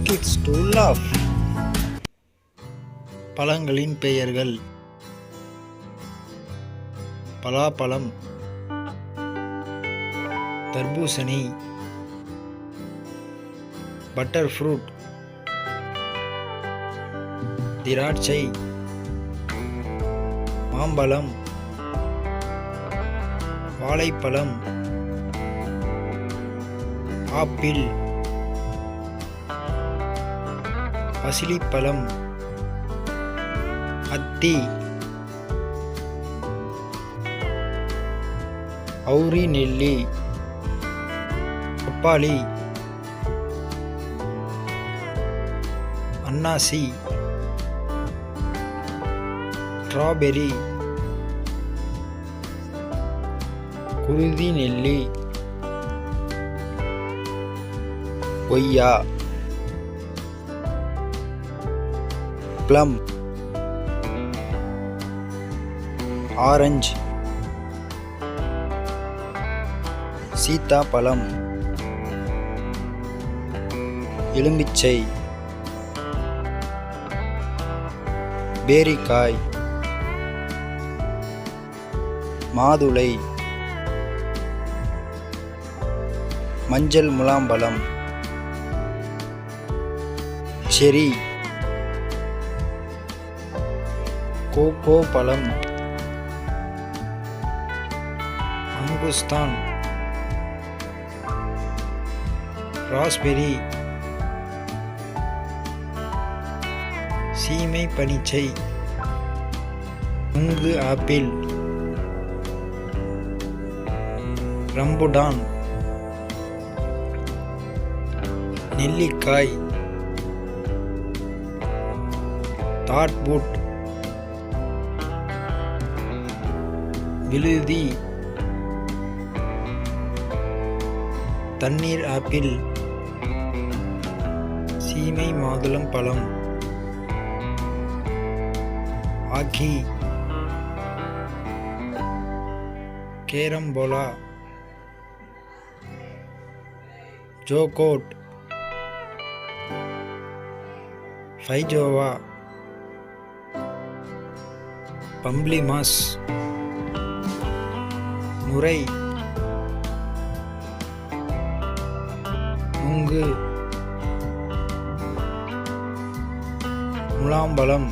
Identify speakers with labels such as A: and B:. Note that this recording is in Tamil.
A: kids to laugh. பழங்களின் பெயர்கள்: பலாப்பழம், தர்பூசணி, பட்டர் ஃப்ரூட், திராட்சை, மாம்பழம், வாழைப்பழம், ஆப்பிள், பசிலிப்பழம், அத்தி, அவுரி நெல்லி, பப்பாளி, அன்னாசி, ஸ்ட்ராபெரி, குருதி நெல்லி, கொய்யா, ப்ளம், ஆரஞ்சு, சீத்தாப்பழம், எலுமிச்சை, பேரிக்காய், மாதுளை, மஞ்சள் முலாம்பழம், செரி, கோகோ பழம், அங்குஸ்தான், ராஸ்பெரி, சீமை பனிச்சை, நுங்கு ஆப்பிள், ரம்புடான், நெல்லிக்காய், தாட்பூட், விழுதி, தண்ணீர் ஆப்பிள், சீமை மாதுளம் பழம், ஆக்கி, கேரம்போலா, ஜோகோட், ஃபைஜோவா, பம்ப்ளிமாஸ், நுரை, நுங்கு, முலாம்பழம்,